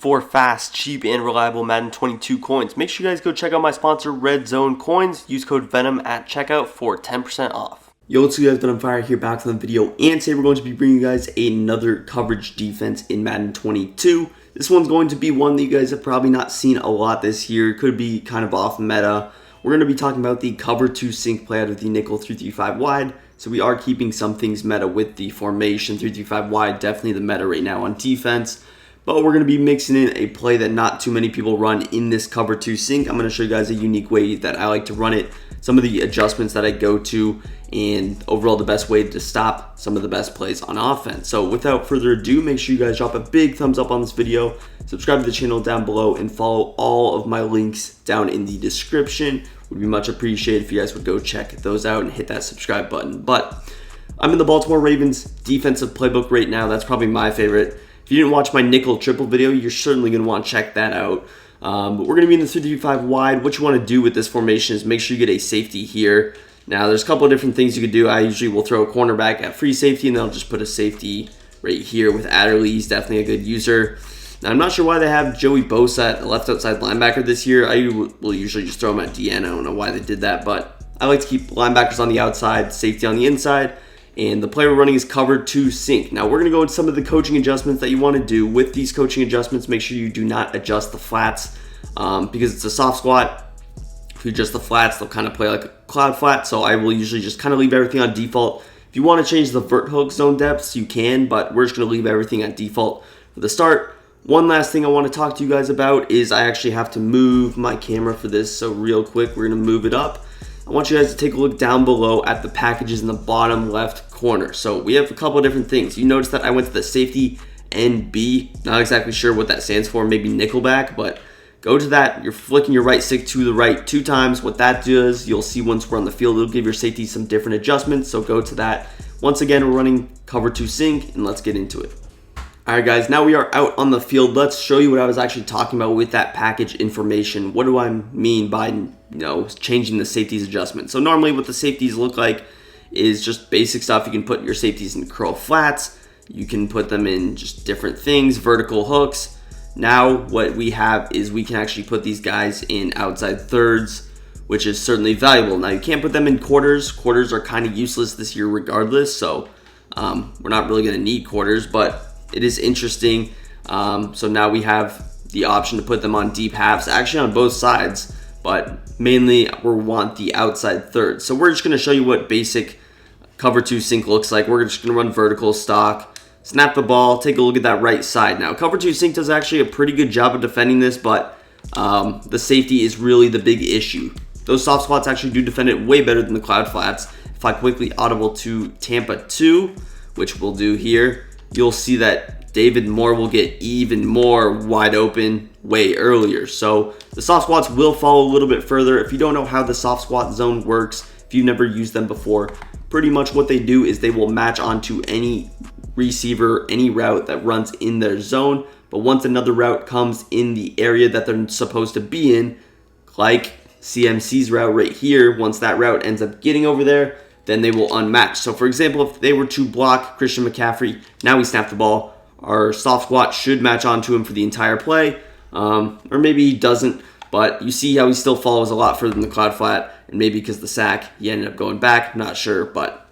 for fast, cheap, and reliable Madden 22 coins. Make sure you guys go check out my sponsor, Red Zone Coins. Use code VENOM at checkout for 10% off. Yo, what's up guys, Ben on Fire here back on the video, and today we're going to be bringing you guys another coverage defense in Madden 22. This one's going to be one that you guys have probably not seen a lot this year. It could be kind of off meta. We're going to be talking about the cover 2 sync play out of the nickel 3-3-5 wide. So we are keeping some things meta with the formation 3-3-5 wide, definitely the meta right now on defense. But we're going to be mixing in a play that not too many people run in this cover 2 sync. I'm going to show you guys a unique way that I like to run it, some of the adjustments that I go to, and overall the best way to stop some of the best plays on offense. So without further ado, make sure you guys drop a big thumbs up on this video, subscribe to the channel down below, and follow all of my links down in the description. Would be much appreciated if you guys would go check those out and hit that subscribe button. But I'm in the Baltimore Ravens defensive playbook right now. That's probably my favorite. If you didn't watch my nickel triple video, you're certainly going to want to check that out. But we're going to be in the 3-3-5 wide. What you want to do with this formation is make sure you get a safety here. Now, there's a couple of different things you could do. I usually will throw a cornerback at free safety, and then I'll just put a safety right here with Adderley. He's definitely a good user. Now, I'm not sure why they have Joey Bosa at the left outside linebacker this year. I will usually just throw him at DN. I don't know why they did that, but I like to keep linebackers on the outside, safety on the inside. And the play we're running is cover 2 sync. Now we're going to go into some of the coaching adjustments that you want to do. With these coaching adjustments, make sure you do not adjust the flats because it's a soft squat. If you adjust the flats, they'll kind of play like a cloud flat. So I will usually just kind of leave everything on default. If you want to change the vert hook zone depths, you can, but we're just going to leave everything at default for the start. One last thing I want to talk to you guys about is I actually have to move my camera for this. So real quick, we're going to move it up. I want you guys to take a look down below at the packages in the bottom left corner. So we have a couple of different things. You notice that I went to the safety NB. Not exactly sure what that stands for, maybe nickelback, but go to that. You're flicking your right stick to the right 2 times. What that does, you'll see once we're on the field, it'll give your safety some different adjustments. So go to that. Once again, we're running cover 2 sync, and let's get into it. All right, guys, now we are out on the field. Let's show you what I was actually talking about with that package information. What do I mean by, changing the safeties adjustment? So normally what the safeties look like is just basic stuff. You can put your safeties in curl flats. You can put them in just different things, vertical hooks. Now what we have is we can actually put these guys in outside thirds, which is certainly valuable. Now you can't put them in quarters. Quarters are kind of useless this year regardless, so we're not really going to need quarters, but it is interesting. So now we have the option to put them on deep halves, actually on both sides, but mainly we want the outside third. So we're just going to show you what basic cover 2 sync looks like. We're just going to run vertical stock, snap the ball, take a look at that right side. Now cover 2 sync does actually a pretty good job of defending this, but the safety is really the big issue. Those soft squats actually do defend it way better than the cloud flats. If I quickly audible to Tampa 2, which we'll do here, you'll see that David Moore will get even more wide open way earlier. So the soft squats will follow a little bit further. If you don't know how the soft squat zone works, if you've never used them before, pretty much what they do is they will match onto any receiver, any route that runs in their zone. But once another route comes in the area that they're supposed to be in, like CMC's route right here, once that route ends up getting over there, then they will unmatch. So for example, if they were to block Christian McCaffrey, now we snap the ball, our soft squat should match onto him for the entire play, or maybe he doesn't, but you see how he still follows a lot further than the cloud flat, and maybe because the sack, he ended up going back, not sure, but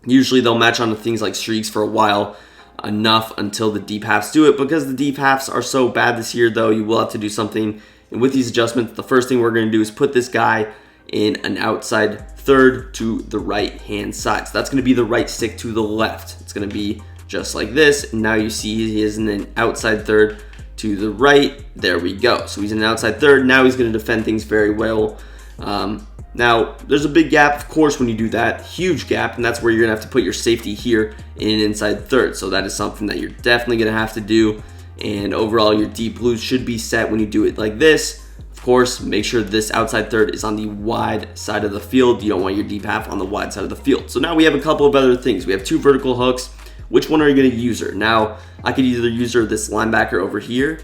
usually they'll match onto things like streaks for a while, enough until the deep halves do it. Because the deep halves are so bad this year, though, you will have to do something. And with these adjustments, the first thing we're going to do is put this guy in an outside third to the right hand side. So that's going to be the right stick to the left. It's going to be just like this. And now you see he is in an outside third to the right. There we go. So he's in an outside third. Now he's going to defend things very well. Now there's a big gap, of course, when you do that, huge gap, and that's where you're going to have to put your safety here in an inside third. So that is something that you're definitely going to have to do. And overall, your deep blues should be set when you do it like this. Of course, make sure this outside third is on the wide side of the field. You don't want your deep half on the wide side of the field. So now we have a couple of other things. We have 2 vertical hooks. Which one are you going to use her? Now, I could either use her this linebacker over here,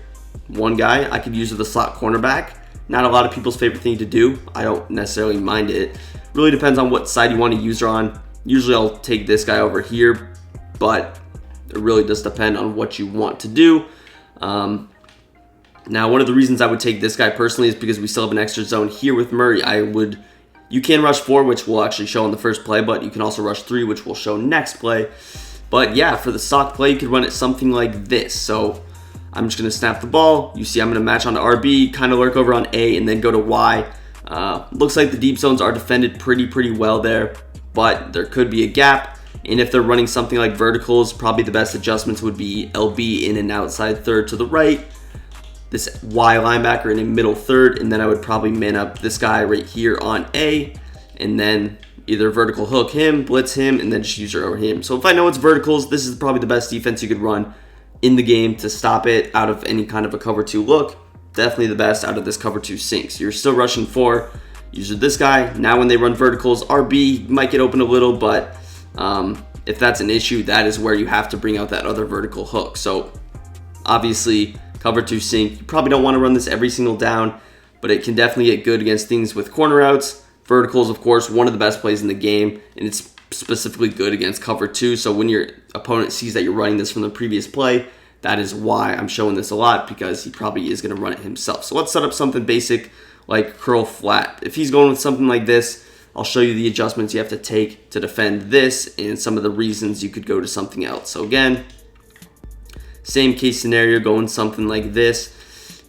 one guy. I could use her the slot cornerback. Not a lot of people's favorite thing to do. I don't necessarily mind it. Really depends on what side you want to use her on. Usually I'll take this guy over here, but it really does depend on what you want to do. Now, one of the reasons I would take this guy personally is because we still have an extra zone here with Murray. You can rush 4, which will actually show on the first play, but you can also rush 3, which will show next play. But yeah, for the stock play, you could run it something like this. So I'm just going to snap the ball. You see I'm going to match onto RB, kind of lurk over on A, and then go to Y. Looks like the deep zones are defended pretty well there, but there could be a gap. And if they're running something like verticals, probably the best adjustments would be LB in an outside third to the right, this Y linebacker in a middle third, and then I would probably man up this guy right here on A, and then either vertical hook him, blitz him, and then just user over him. So if I know it's verticals, this is probably the best defense you could run in the game to stop it out of any kind of a cover 2 look. Definitely the best out of this cover 2 sinks. You're still rushing 4, user this guy. Now when they run verticals, RB might get open a little, but if that's an issue, that is where you have to bring out that other vertical hook. So obviously, cover 2 sink, you probably don't want to run this every single down, but it can definitely get good against things with corner outs. Verticals, of course, one of the best plays in the game, and it's specifically good against cover 2. So when your opponent sees that you're running this from the previous play, that is why I'm showing this a lot, because he probably is going to run it himself. So let's set up something basic like curl flat. If he's going with something like this, I'll show you the adjustments you have to take to defend this and some of the reasons you could go to something else. So again, same case scenario, going something like this.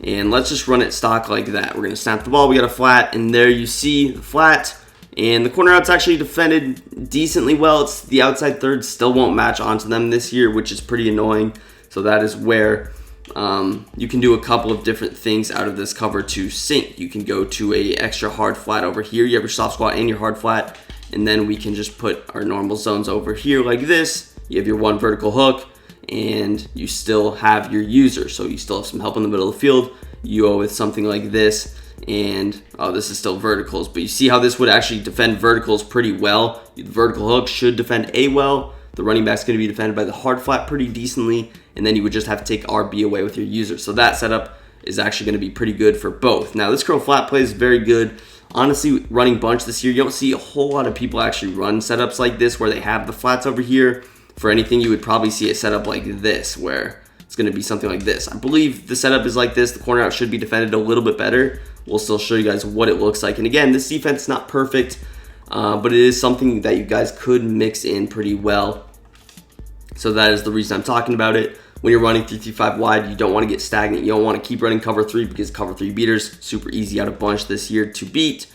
And let's just run it stock like that. We're going to snap the ball. We got a flat, and there you see the flat. And the corner out's actually defended decently well. It's the outside third still won't match onto them this year, which is pretty annoying. So that is where you can do a couple of different things out of this cover 2 sink. You can go to a extra hard flat over here. You have your soft squat and your hard flat. And then we can just put our normal zones over here like this. You have your 1 vertical hook, and you still have your user. So you still have some help in the middle of the field. You go with something like this, and this is still verticals, but you see how this would actually defend verticals pretty well. The vertical hook should defend A well. The running back's going to be defended by the hard flat pretty decently, and then you would just have to take RB away with your user. So that setup is actually going to be pretty good for both. Now this curl flat play is very good. Honestly, running bunch this year, you don't see a whole lot of people actually run setups like this where they have the flats over here. For anything, you would probably see a setup like this where it's going to be something like this. I believe the setup is like this. The corner out should be defended a little bit better. We'll still show you guys what it looks like. And again, this defense is not perfect, but it is something that you guys could mix in pretty well. So that is the reason I'm talking about it. When you're running 3-3-5 wide, you don't want to get stagnant. You don't want to keep running cover 3 because cover 3 beaters super easy out of bunch this year to beat.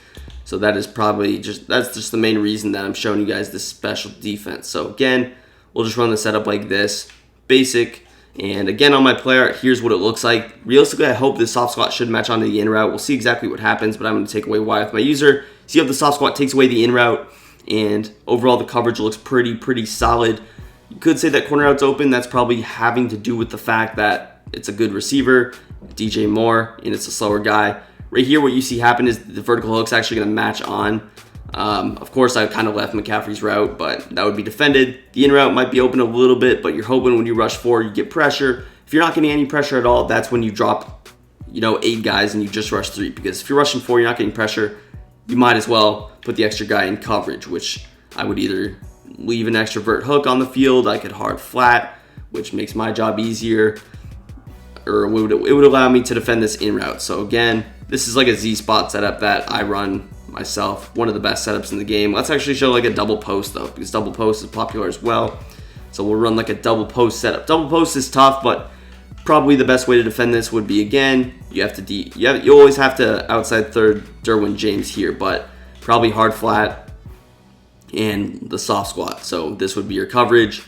So that is probably that's just the main reason that I'm showing you guys this special defense. So again, we'll just run the setup like this, basic. And again, on my player, here's what it looks like. Realistically, I hope this soft squat should match onto the in route. We'll see exactly what happens, but I'm going to take away Y with my user. See how the soft squat takes away the in route, and overall the coverage looks pretty solid. You could say that corner out's open. That's probably having to do with the fact that it's a good receiver, DJ Moore, and it's a slower guy. Right here, what you see happen is the vertical hook's actually going to match on. Of course, I kind of left McCaffrey's route, but that would be defended. The in route might be open a little bit, but you're hoping when you rush 4, you get pressure. If you're not getting any pressure at all, that's when you drop, 8 guys and you just rush 3. Because if you're rushing 4, you're not getting pressure, you might as well put the extra guy in coverage, which I would either leave an extra vert hook on the field. I could hard flat, which makes my job easier, or it would allow me to defend this in route. So again, this is like a Z spot setup that I run myself, one of the best setups in the game. Let's actually show like a double post though, because double post is popular as well. So we'll run like a double post setup. Double post is tough, but probably the best way to defend this would be, again, you always have to outside third Derwin James here, but probably hard flat and the soft squat. So this would be your coverage.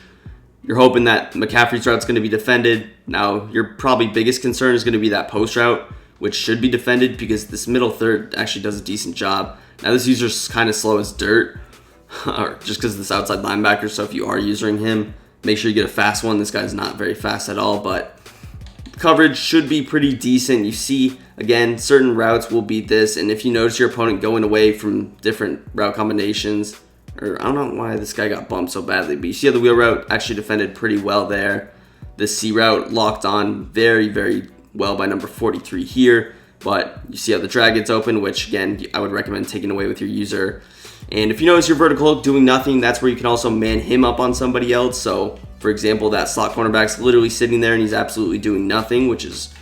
You're hoping that McCaffrey's route is going to be defended. Now, your probably biggest concern is going to be that post route, which should be defended because this middle third actually does a decent job. Now, this user's kind of slow as dirt, or just because of this outside linebacker. So if you are using him, make sure you get a fast one. This guy's not very fast at all, but coverage should be pretty decent. You see, again, certain routes will beat this, and if you notice your opponent going away from different route combinations, or I don't know why this guy got bumped so badly, but you see how the wheel route actually defended pretty well there. The C route locked on very well by number 43 here, but you see how the drag gets open, which again, I would recommend taking away with your user. And if you notice your vertical hook doing nothing, that's where you can also man him up on somebody else. So for example, that slot cornerback's literally sitting there and he's absolutely doing nothing, which is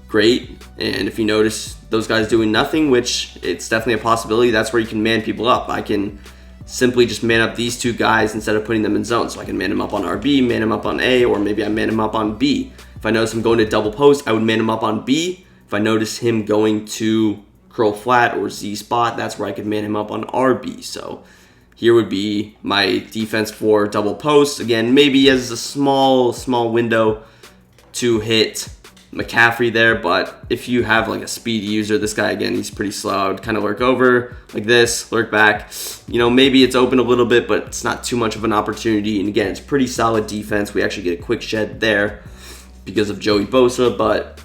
great. And if you notice those guys doing nothing, which it's definitely a possibility, that's where you can man people up. I can simply just man up these two guys instead of putting them in zone. So I can man him up on RB, man him up on A, or maybe I man him up on B. If I notice him going to double post, I would man him up on B. If I notice him going to curl flat or Z spot, that's where I could man him up on RB. So here would be my defense for double post. Again, maybe he has a small window to hit McCaffrey there, but if you have like a speed user, this guy, again, he's pretty slow. I would kind of lurk over like this, lurk back. You know, maybe it's open a little bit, but it's not too much of an opportunity. And again, it's pretty solid defense. We actually get a quick shed there because of Joey Bosa, but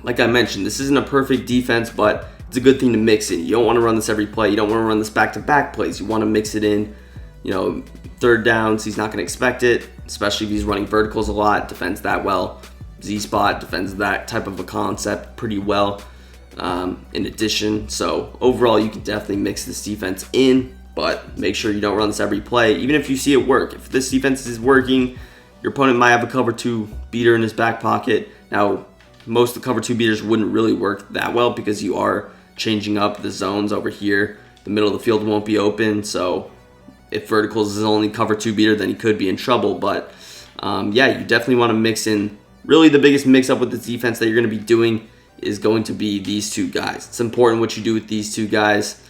like I mentioned, this isn't a perfect defense, but it's a good thing to mix in. You don't want to run this every play. You don't want to run this back-to-back plays. You want to mix it in. You know, third downs, he's not going to expect it, especially if he's running verticals a lot, defends that well. Z-spot defends that type of a concept pretty well in addition. So overall, you can definitely mix this defense in, but make sure you don't run this every play, even if you see it work. If this defense is working, your opponent might have a cover 2 beater in his back pocket. Now, most of the cover 2 beaters wouldn't really work that well because you are changing up the zones over here. The middle of the field won't be open, so if verticals is only cover 2 beater, then he could be in trouble. But yeah, you definitely want to mix in. Really, the biggest mix-up with this defense that you're going to be doing is going to be these two guys. It's important what you do with these two guys.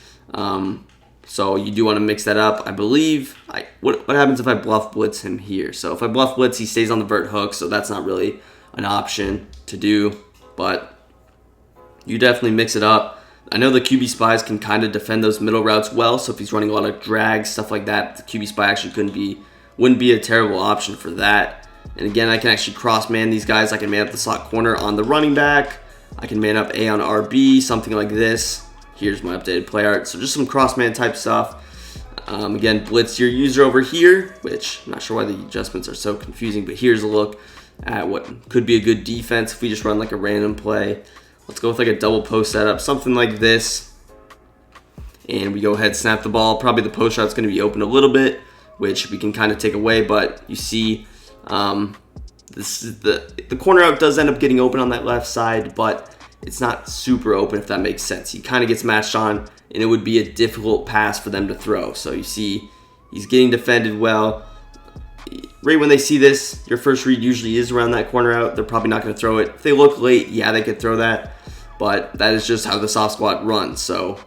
So you do want to mix that up. I believe, what happens if I bluff blitz him here? So if I bluff blitz, he stays on the vert hook, so that's not really an option to do. But you definitely mix it up. I know the QB spies can kind of defend those middle routes well, so if he's running a lot of drags, stuff like that, the QB spy actually wouldn't be a terrible option for that. And again, I can actually cross-man these guys. I can man up the slot corner on the running back. I can man up A on RB, something like this. Here's my updated play art. So just some cross-man type stuff. Again, blitz your user over here, which I'm not sure why the adjustments are so confusing, but here's a look at what could be a good defense if we just run like a random play. Let's go with like a double post setup, something like this. And we go ahead, snap the ball. Probably the post route is going to be open a little bit, which we can kind of take away, but you see this is the corner out does end up getting open on that left side, but it's not super open, if that makes sense. He kind of gets matched on, and it would be a difficult pass for them to throw. So you see he's getting defended well. Right when they see this, your first read usually is around that corner out. They're probably not going to throw it. If they look late, yeah, they could throw that, but that is just how the soft squad runs. So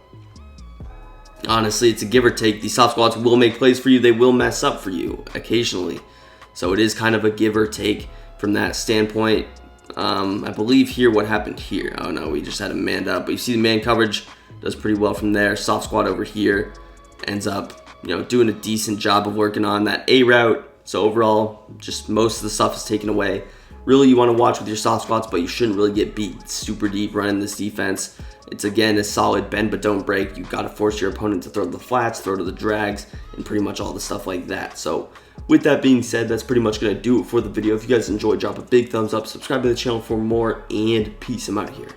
honestly, it's a give or take. These soft squads will make plays for you. They will mess up for you occasionally. So it is kind of a give or take from that standpoint. I believe here what happened here. Oh no, we just had him manned up. But you see the man coverage does pretty well from there. Soft squad over here ends up, doing a decent job of working on that A route. So overall, just most of the stuff is taken away. Really, you want to watch with your soft squads, but you shouldn't really get beat super deep running this defense. It's, again, a solid bend but don't break. You've got to force your opponent to throw to the flats, throw to the drags, and pretty much all the stuff like that. So with that being said, that's pretty much going to do it for the video. If you guys enjoyed, drop a big thumbs up, subscribe to the channel for more, and peace. I'm out of here.